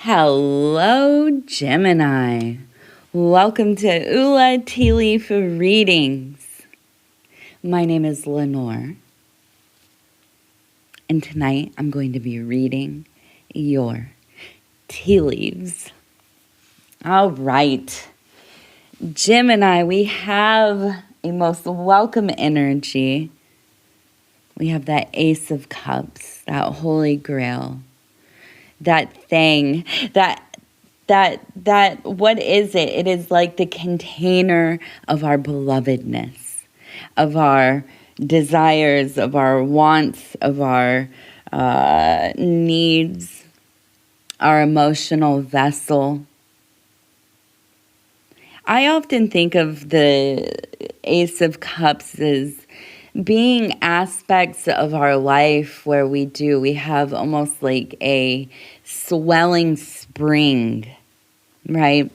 Hello, Gemini. Welcome to Ula Tea Leaf Readings. My name is Lenor, and tonight I'm going to be reading your tea leaves. All right, Gemini, we have a most welcome energy. We have that Ace of Cups, that Holy Grail, that thing, that what is it? It is like the container of our belovedness, of our desires, of our wants, of our needs, our emotional vessel. I often think of the Ace of Cups as being aspects of our life where we have almost like a swelling spring, right?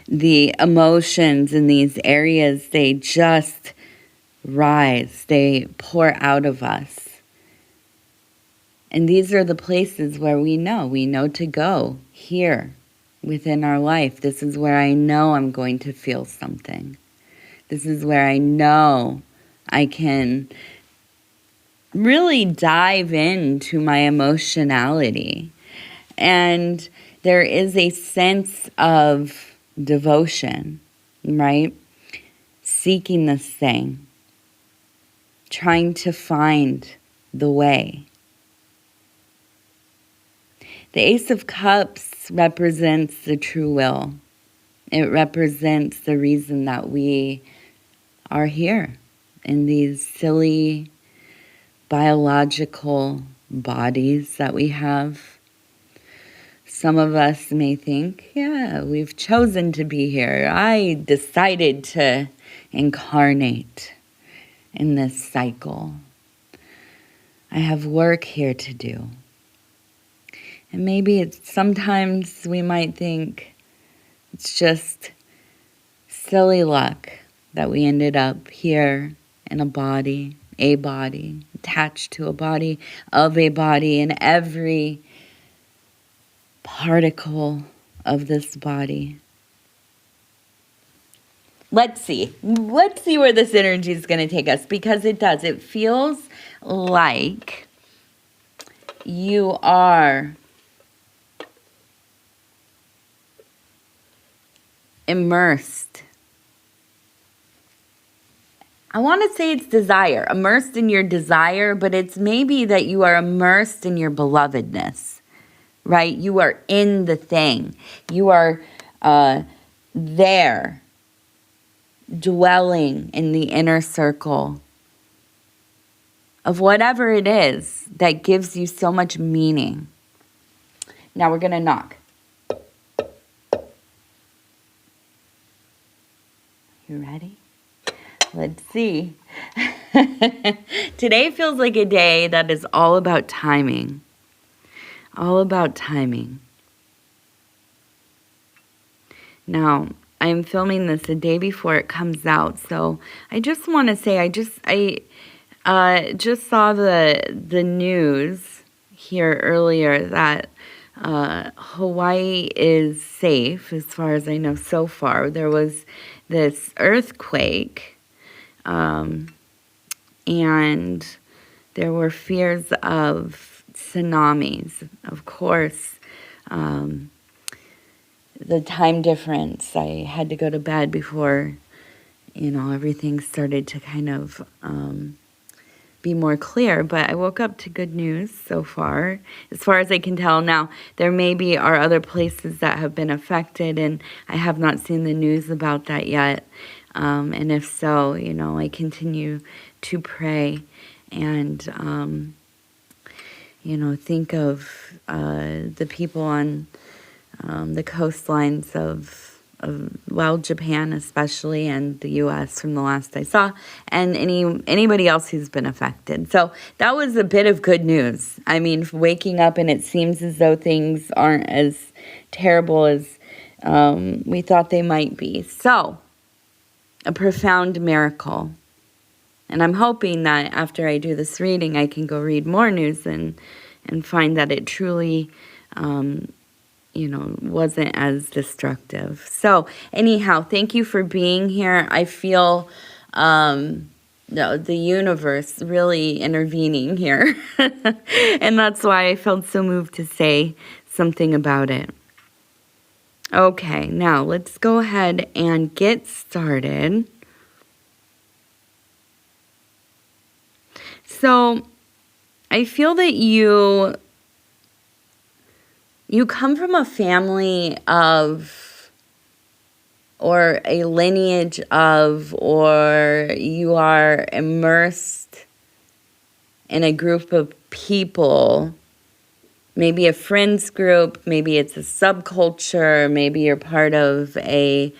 The emotions in these areas, they just rise, they pour out of us. And these are the places where we know to go here within our life. This is where I know I'm going to feel something. This is where I know I can really dive into my emotionality. And there is a sense of devotion, right? Seeking this thing, trying to find the way. The Ace of Cups represents the true will. It represents the reason that we are here in these silly biological bodies that we have. Some of us may think, yeah, we've chosen to be here. I decided to incarnate in this cycle. I have work here to do. And maybe sometimes we might think it's just silly luck that we ended up here in a body, attached to a body, of a body, and every particle of this body. Let's see where this energy is going to take us, because it does. It feels like you are immersed. I want to say it's desire, immersed in your desire, but it's maybe that you are immersed in your belovedness, right? You are in the thing. You are there, dwelling in the inner circle of whatever it is that gives you so much meaning. Now we're going to knock. You ready? Let's see. Today feels like a day that is all about timing. All about timing. Now, I'm filming this a day before it comes out, so I just want to say I just saw the news here earlier that Hawaii is safe, as far as I know so far. There was this earthquake, and there were fears of tsunamis. Of course, the time difference, I had to go to bed before, everything started to kind of be more clear, but I woke up to good news so far as I can tell. Now, there are other places that have been affected, and I have not seen the news about that yet. And if so, I continue to pray and, think of the people on the coastlines of Japan especially, and the U.S. from the last I saw, and anybody else who's been affected. So that was a bit of good news. I mean, waking up and it seems as though things aren't as terrible as we thought they might be. So, a profound miracle. And I'm hoping that after I do this reading, I can go read more news and find that it truly wasn't as destructive. So anyhow, thank you for being here. I feel the universe really intervening here. And that's why I felt so moved to say something about it. Okay, now let's go ahead and get started. So I feel that you come from a family of, or a lineage of, or you are immersed in a group of people, maybe a friends group, maybe it's a subculture, maybe you're part of a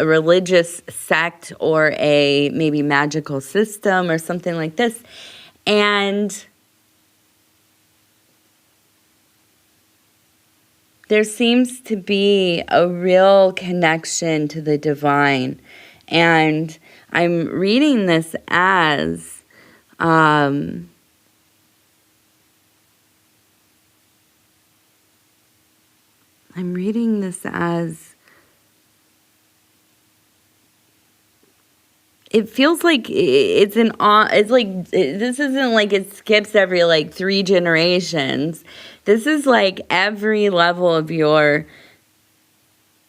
religious sect or a maybe magical system or something like this. And there seems to be a real connection to the divine. And I'm reading this as it feels like this isn't like it skips every like 3 generations. This is like every level of your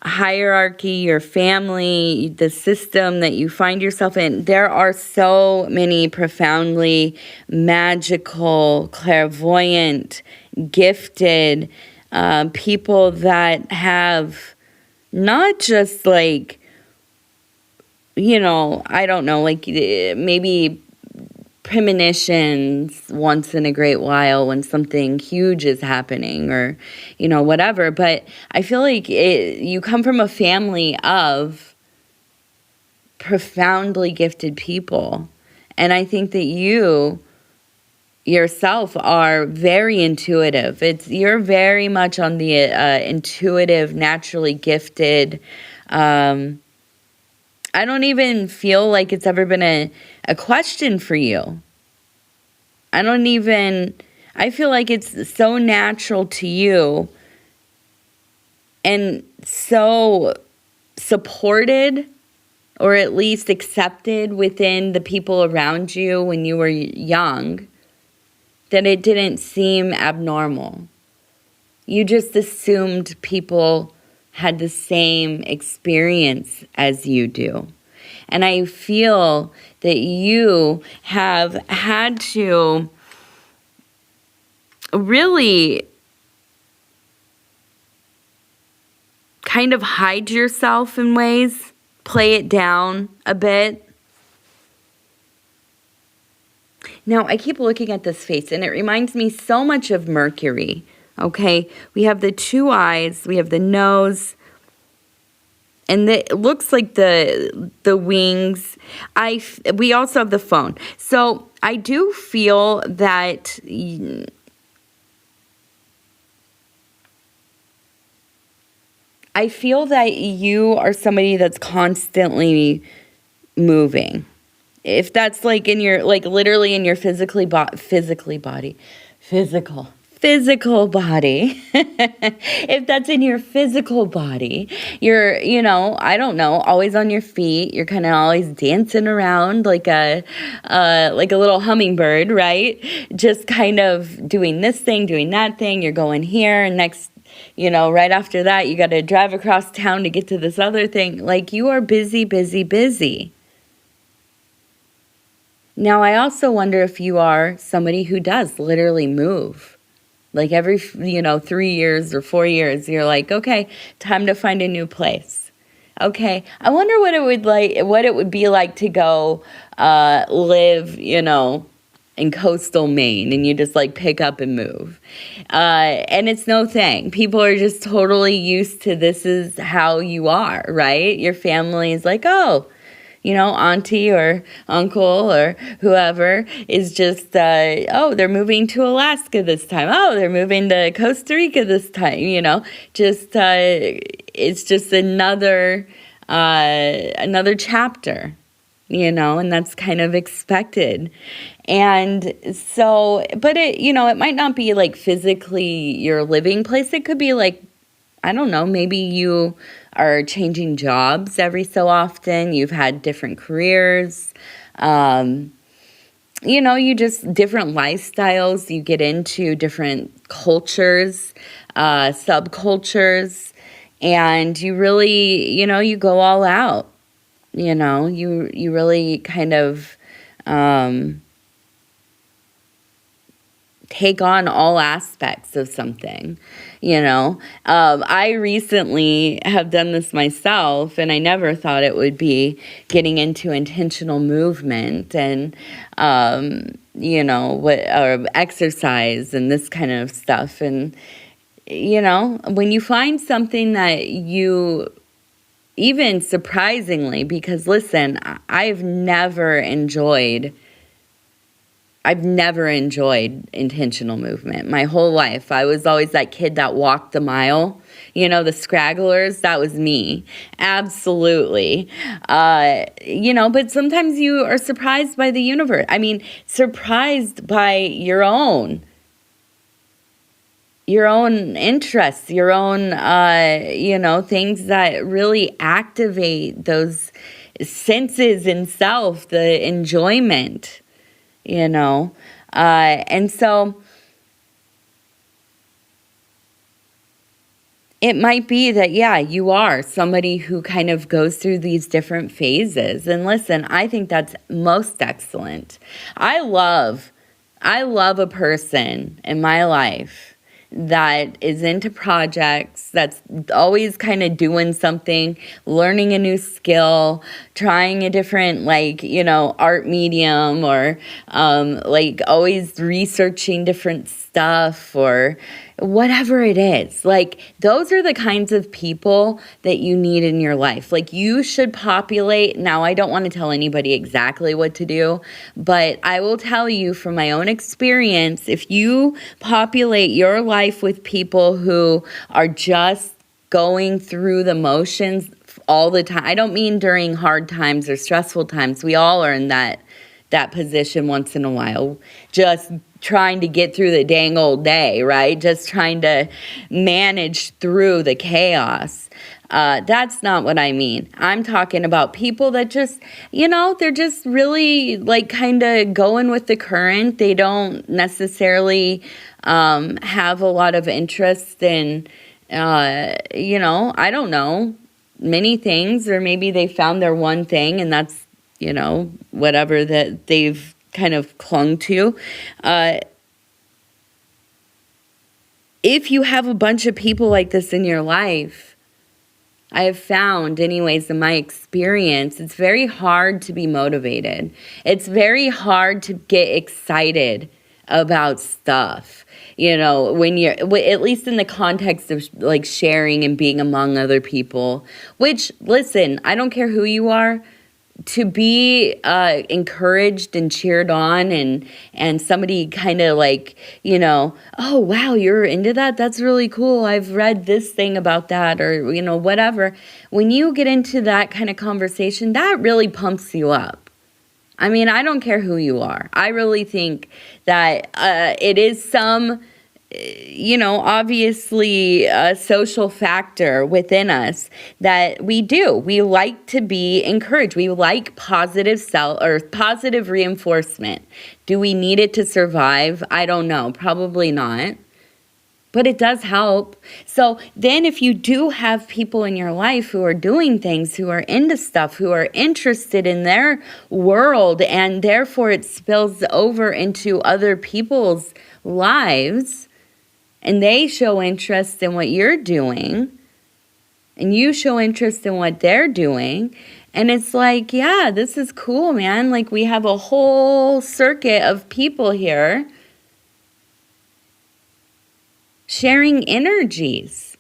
hierarchy, your family, the system that you find yourself in. There are so many profoundly magical, clairvoyant, gifted people that have not just like, I don't know, like maybe premonitions once in a great while when something huge is happening or, whatever. But I feel like you come from a family of profoundly gifted people. And I think that you yourself are very intuitive. You're very much on the intuitive, naturally gifted. I don't even feel like it's ever been a question for you. I feel like it's so natural to you and so supported or at least accepted within the people around you when you were young that it didn't seem abnormal. You just assumed people had the same experience as you do. And I feel that you have had to really kind of hide yourself in ways, play it down a bit. Now, I keep looking at this face, and it reminds me so much of Mercury. Okay, we have the 2 eyes, we have the nose, and it looks like the wings. We also have the phone. So I do feel that you are somebody that's constantly moving. If that's like in your, like literally in your physical body, if that's in your physical body, you're, I don't know, always on your feet. You're kind of always dancing around like a little hummingbird, right? Just kind of doing this thing, doing that thing. You're going here, and next, right after that, you got to drive across town to get to this other thing. Like, you are busy, busy, busy. Now, I also wonder if you are somebody who does literally move. Like every, 3 years or 4 years, you're like, okay, time to find a new place. Okay, I wonder what it would be like to go live, in coastal Maine, and you just like pick up and move. And it's no thing. People are just totally used to this is how you are, right? Your family is like, oh, auntie or uncle or whoever is just, they're moving to Alaska this time. Oh, they're moving to Costa Rica this time, it's just another chapter and that's kind of expected. And so, but it might not be like physically your living place. It could be like, I don't know, maybe you are changing jobs every so often. You've had different careers. You just different lifestyles. You get into different cultures, subcultures, and you really, you go all out. You really kind of take on all aspects of something. I recently have done this myself, and I never thought it would be getting into intentional movement and exercise and this kind of stuff. And when you find something that you, even surprisingly, because listen, I've never enjoyed intentional movement my whole life. I was always that kid that walked the mile, the scragglers. That was me. Absolutely. But sometimes you are surprised by the universe. I mean, surprised by your own interests, your own, things that really activate those senses in self, the enjoyment. And so it might be that, you are somebody who kind of goes through these different phases. And listen, I think that's most excellent. I love a person in my life that is into projects, that's always kind of doing something, learning a new skill, trying a different, art medium, or always researching different stuff, or whatever it is. Those are the kinds of people that you need in your life. You should populate. Now, I don't want to tell anybody exactly what to do, but I will tell you from my own experience, if you populate your life with people who are just going through the motions all the time. I don't mean during hard times or stressful times. We all are in that position once in a while, just trying to get through the dang old day, right? Just trying to manage through the chaos. That's not what I mean. I'm talking about people that just, they're just really kind of going with the current. They don't necessarily have a lot of interest in, I don't know, many things, or maybe they found their one thing and that's, whatever that they've kind of clung to. If you have a bunch of people like this in your life, I have found, anyways, in my experience, it's very hard to be motivated. It's very hard to get excited about stuff, when you're, at least in the context of sharing and being among other people, which, listen, I don't care who you are. To be encouraged and cheered on, and somebody kind of oh, wow, you're into that? That's really cool. I've read this thing about that, or, whatever. When you get into that kind of conversation, that really pumps you up. I mean, I don't care who you are. I really think that it is some, obviously a social factor within us that we do. We like to be encouraged. We like positive positive reinforcement. Do we need it to survive? I don't know. Probably not. But it does help. So then if you do have people in your life who are doing things, who are into stuff, who are interested in their world, and therefore it spills over into other people's lives, and they show interest in what you're doing, and you show interest in what they're doing, and it's this is cool, man. We have a whole circuit of people here sharing energies,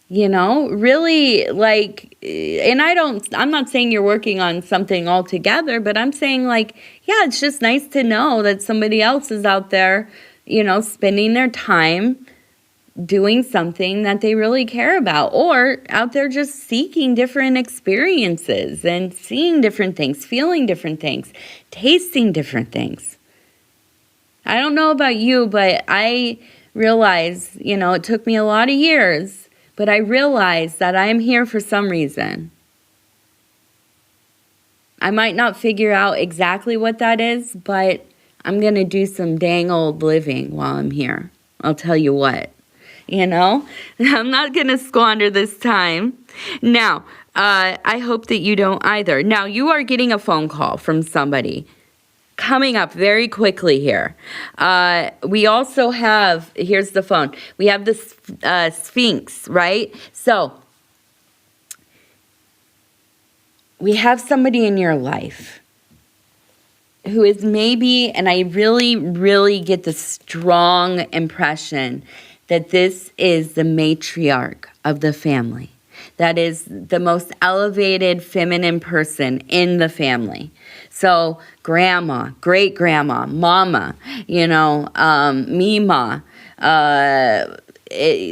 really and I'm not saying you're working on something altogether, but I'm saying it's just nice to know that somebody else is out there, spending their time doing something that they really care about, or out there just seeking different experiences and seeing different things, feeling different things, tasting different things. I don't know about you, but I realize, it took me a lot of years, but I realize that I am here for some reason. I might not figure out exactly what that is, but I'm going to do some dang old living while I'm here. I'll tell you what. I'm not going to squander this time. Now, I hope that you don't either. Now, you are getting a phone call from somebody coming up very quickly here. We also have, here's the phone. We have the Sphinx, right? So, we have somebody in your life who is maybe, and I really, really get the strong impression that this is the matriarch of the family. That is the most elevated feminine person in the family. So grandma, great-grandma, mama, Mima,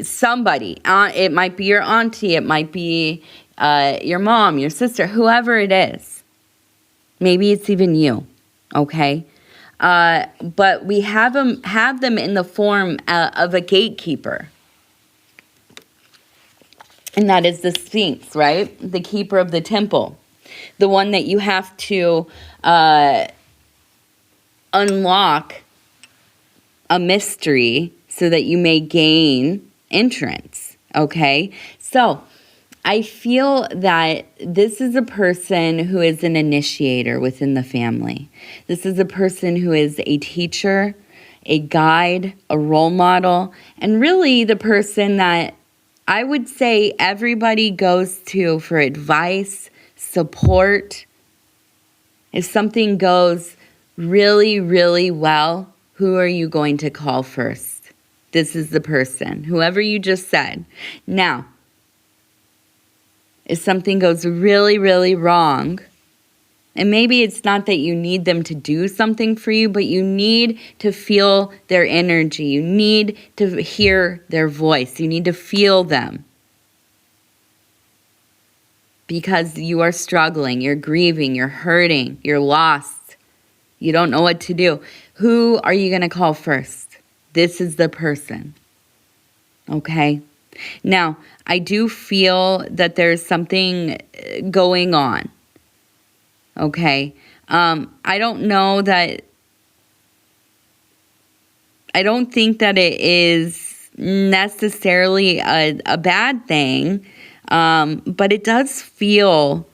somebody. It might be your auntie, it might be your mom, your sister, whoever it is. Maybe it's even you, okay? But we have them in the form of a gatekeeper. And that is the Sphinx, right? The keeper of the temple. The one that you have to unlock a mystery so that you may gain entrance, okay? So, I feel that this is a person who is an initiator within the family. This is a person who is a teacher, a guide, a role model, and really the person that I would say everybody goes to for advice, support. If something goes really, really well, who are you going to call first? This is the person, whoever you just said. Now, if something goes really, really wrong, and maybe it's not that you need them to do something for you, but you need to feel their energy. You need to hear their voice. You need to feel them. Because you are struggling, you're grieving, you're hurting, you're lost. You don't know what to do. Who are you going to call first? This is the person. Okay? Now, I do feel that there's something going on. Okay? I don't know that... I don't think that it is necessarily a bad thing, but it does feel...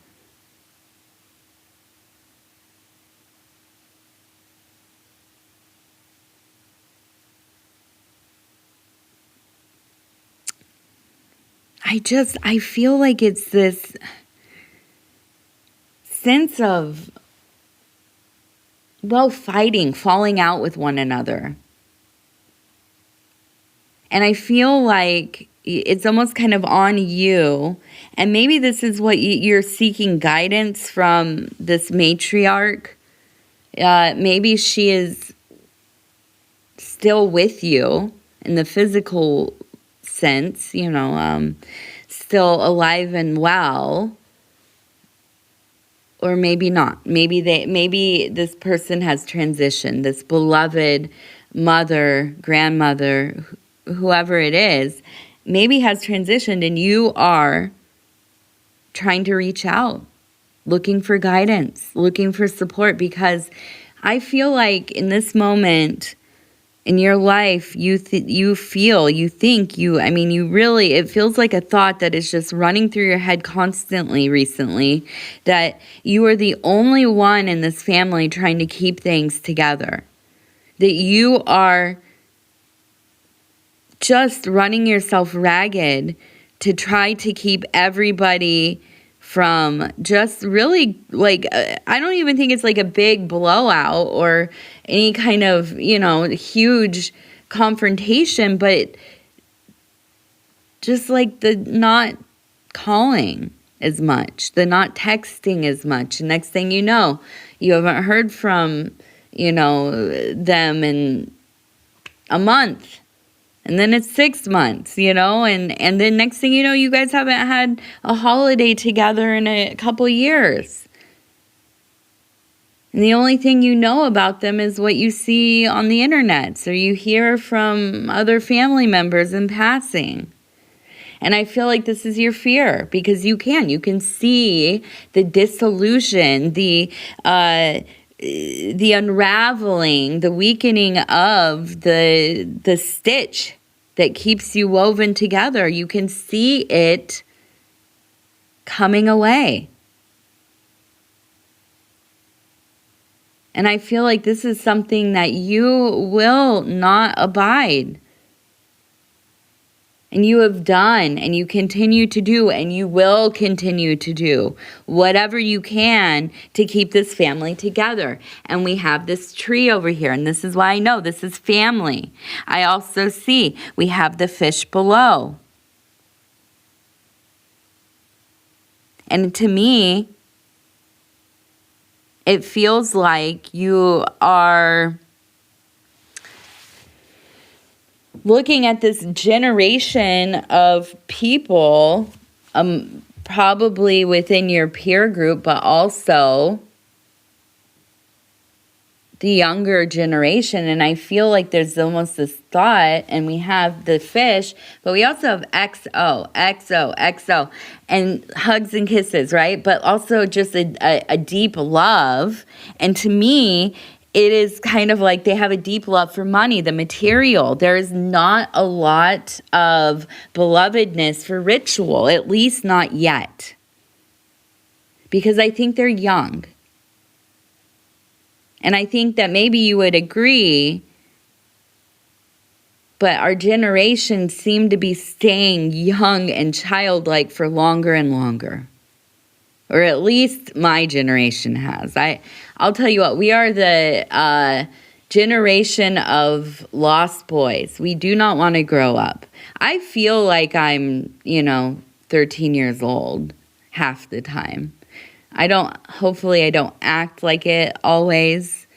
I feel like it's this sense of, fighting, falling out with one another. And I feel like it's almost kind of on you. And maybe this is what you're seeking guidance from this matriarch. Maybe she is still with you in the physical sense, still alive and well, or maybe not. Maybe this person has transitioned. This beloved mother, grandmother, whoever it is, maybe has transitioned, and you are trying to reach out, looking for guidance, looking for support, because I feel like in this moment in your life, it feels like a thought that is just running through your head constantly recently, that you are the only one in this family trying to keep things together. That you are just running yourself ragged to try to keep everybody from just really, I don't even think it's like a big blowout or any kind of, huge confrontation, but just like the not calling as much, the not texting as much. And next thing you know, you haven't heard from, them in a month. And then it's 6 months, and then next thing you know, you guys haven't had a holiday together in a couple years. And the only thing you know about them is what you see on the internet, or you hear from other family members in passing. And I feel like this is your fear, because you can see the dissolution, the unraveling, the weakening of the stitch that keeps you woven together. You can see it coming away. And I feel like this is something that you will not abide. And you have done, and you continue to do, and you will continue to do whatever you can to keep this family together. And we have this tree over here, and this is why I know this is family. I also see we have the fish below. And to me, it feels like you are looking at this generation of people, probably within your peer group, but also the younger generation. And I feel like there's almost this thought, and we have the fish, but we also have XO, and hugs and kisses, right? But also just a deep love. And to me, it is kind of like they have a deep love for money, the material. There is not a lot of belovedness for ritual, at least not yet. Because I think they're young. And I think that maybe you would agree, but our generation seemed to be staying young and childlike for longer and longer. Or at least my generation has. I'll tell you what, we are the generation of lost boys. We do not want to grow up. I feel like I'm, 13 years old half the time. Hopefully I don't act like it always.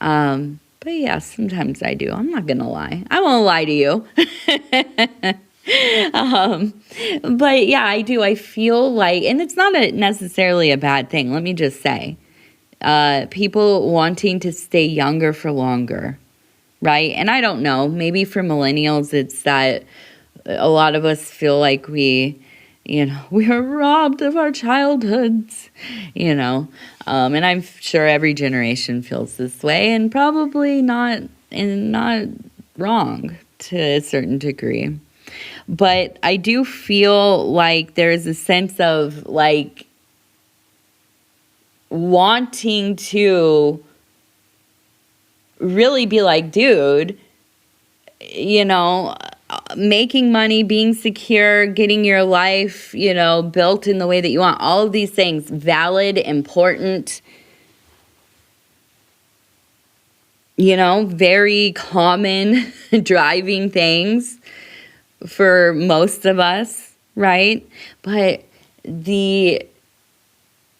But yeah, sometimes I do. I'm not going to lie. I won't lie to you. But yeah, I do. I feel like, and it's not necessarily a bad thing. Let me just say, people wanting to stay younger for longer, right? And I don't know, maybe for millennials, it's that a lot of us feel like we are robbed of our childhoods, and I'm sure every generation feels this way, and probably not wrong to a certain degree. But I do feel like there's a sense of like wanting to really be like, dude, making money, being secure, getting your life, built in the way that you want. All of these things, valid, important, very common driving things for most of us, right? But the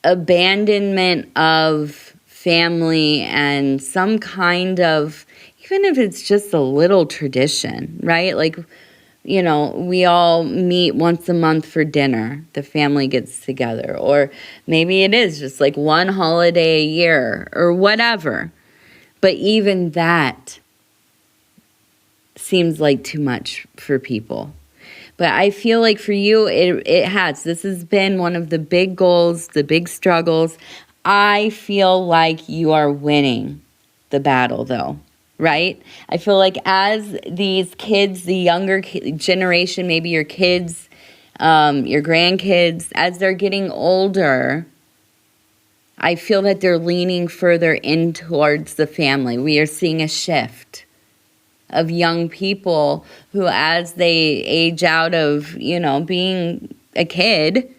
abandonment of family and some kind of, even if it's just a little tradition, right? Like, we all meet once a month for dinner. The family gets together. Or maybe it is just like one holiday a year or whatever. But even that seems like too much for people. But I feel like for you, this has been one of the big goals, the big struggles. I feel like you are winning the battle, though, right? I feel like as these kids, the younger generation, maybe your kids, your grandkids, as they're getting older, I feel that they're leaning further in towards the family. We are seeing a shift of young people who, as they age out of, being a kid,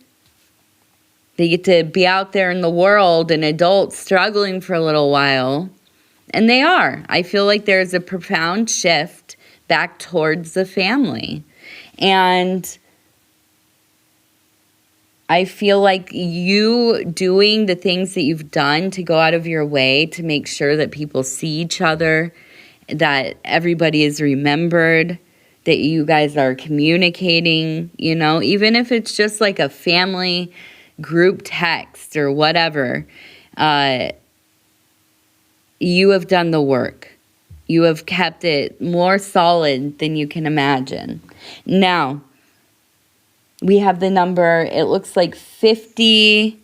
they get to be out there in the world, and adults struggling for a little while. And they are. I feel like there's a profound shift back towards the family. And I feel like you doing the things that you've done to go out of your way to make sure that people see each other, that everybody is remembered, that you guys are communicating, even if it's just like a family group text or whatever. You have done the work. You have kept it more solid than you can imagine. Now, we have the number, it looks like 50.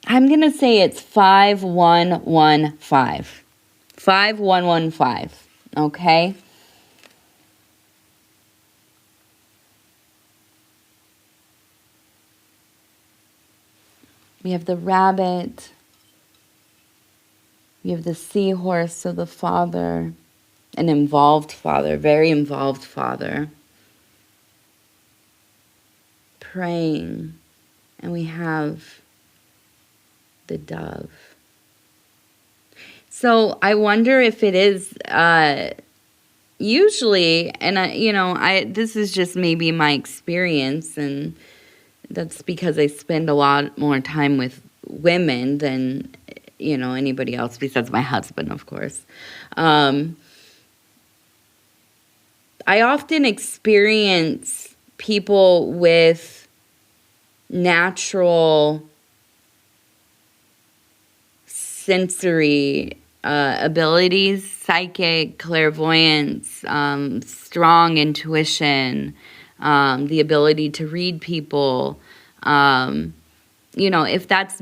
I'm going to say it's 5115. 5115, okay? We have the rabbit. We have the seahorse, so the father, an involved father, very involved father, praying. And we have the dove. So I wonder if it is usually, and this is just maybe my experience, and that's because I spend a lot more time with women than anybody else besides my husband, of course. I often experience people with natural sensory abilities, psychic, clairvoyance, strong intuition, the ability to read people, if that's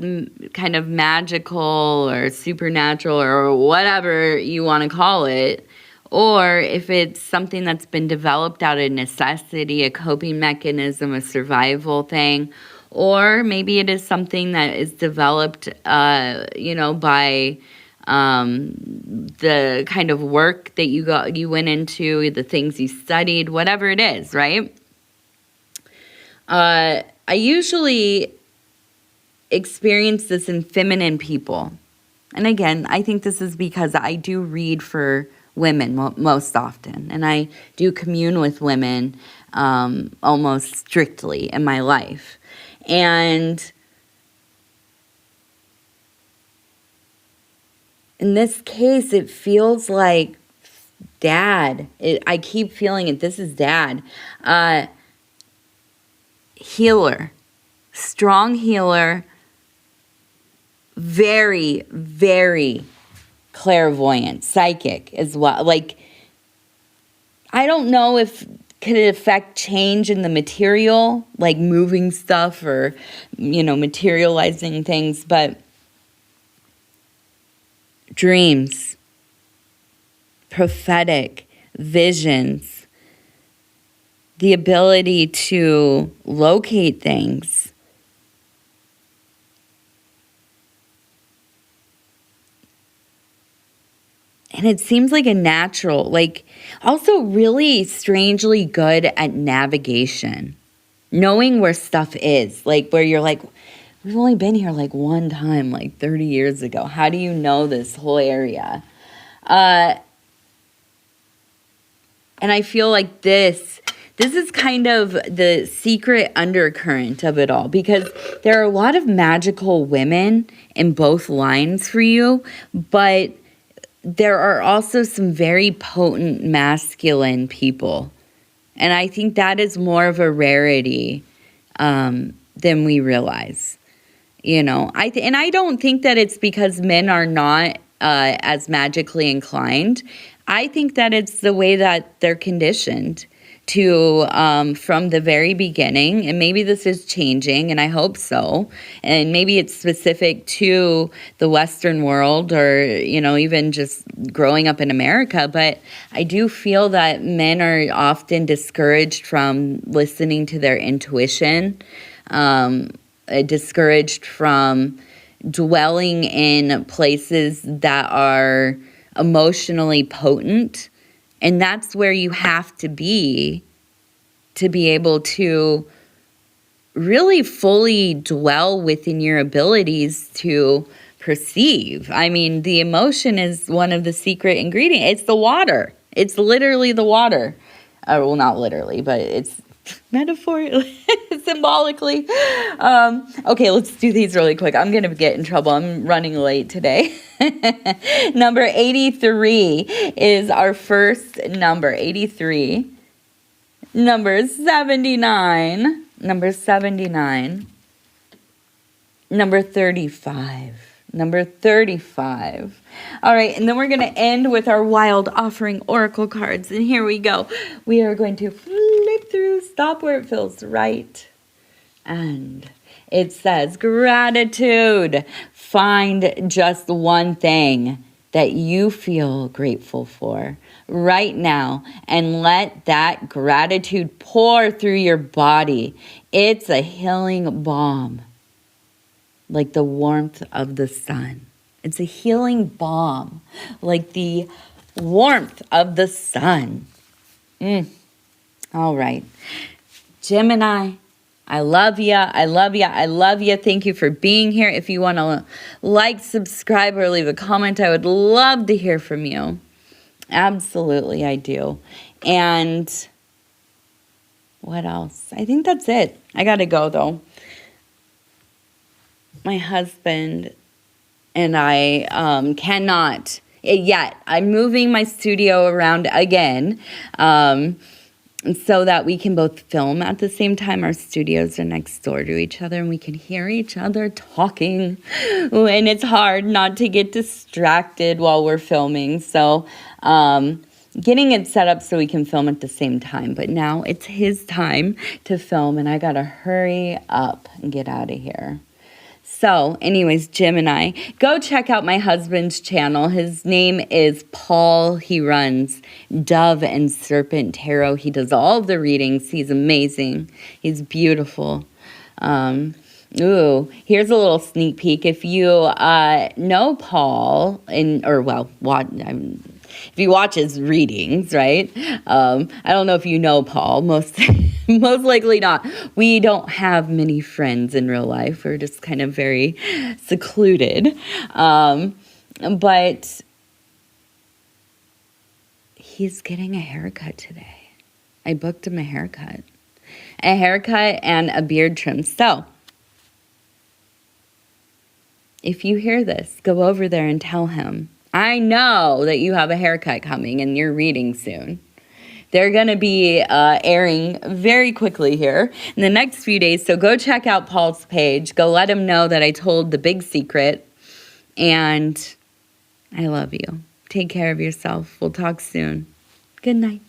kind of magical or supernatural or whatever you want to call it, or if it's something that's been developed out of necessity, a coping mechanism, a survival thing, or maybe it is something that is developed, by the kind of work that you went into, the things you studied, whatever it is, right? I usually experience this in feminine people. And again, I think this is because I do read for women most often, and I do commune with women almost strictly in my life. And in this case, it feels like dad. I keep feeling it. This is dad. Healer. Strong healer. Very, very clairvoyant. Psychic as well. Like, I don't know if could it affect change in the material, like moving stuff or, materializing things, but dreams, prophetic visions, the ability to locate things. And it seems like a natural, also really strangely good at navigation. Knowing where stuff is, where you're like, we've only been here one time, 30 years ago. How do you know this whole area? And I feel like this is kind of the secret undercurrent of it all, because there are a lot of magical women in both lines for you, but there are also some very potent masculine people. And I think that is more of a rarity than we realize. I don't think that it's because men are not as magically inclined. I think that it's the way that they're conditioned to from the very beginning, and maybe this is changing, and I hope so, and maybe it's specific to the Western world or, even just growing up in America, but I do feel that men are often discouraged from listening to their intuition, discouraged from dwelling in places that are emotionally potent. And that's where you have to be able to really fully dwell within your abilities to perceive. I mean, the emotion is one of the secret ingredients. It's the water. It's literally the water. Well, not literally, but it's metaphorically, symbolically. Okay, let's do these really quick. I'm going to get in trouble. I'm running late today. Number 83 is our first number, 83. Number 79. Number 79. Number 35. Number 35. All right, and then we're going to end with our wild offering oracle cards. And here we go. We are going to flip through, stop where it feels right. And it says, gratitude. Find just one thing that you feel grateful for right now, and let that gratitude pour through your body. It's a healing balm, like the warmth of the sun. It's a healing balm, like the warmth of the sun. All right. Gemini, I love you. I love you. I love you. Thank you for being here. If you want to like, subscribe, or leave a comment, I would love to hear from you. Absolutely, I do. And what else? I think that's it. I got to go, though. My husband and I cannot yet. I'm moving my studio around again so that we can both film at the same time. Our studios are next door to each other, and we can hear each other talking. And it's hard not to get distracted while we're filming. So getting it set up so we can film at the same time. But now it's his time to film, and I got to hurry up and get out of here. So, anyways, Gemini, go check out my husband's channel. His name is Paul. He runs Dove and Serpent Tarot. He does all the readings. He's amazing. He's beautiful. Here's a little sneak peek. If you know Paul, if you watch his readings, right? I don't know if you know Paul. Most likely not. We don't have many friends in real life. We're just kind of very secluded. But he's getting a haircut today. I booked him a haircut and a beard trim. So if you hear this, go over there and tell him, I know that you have a haircut coming and you're reading soon. They're going to be airing very quickly here in the next few days. So go check out Paul's page. Go let him know that I told the big secret. And I love you. Take care of yourself. We'll talk soon. Good night.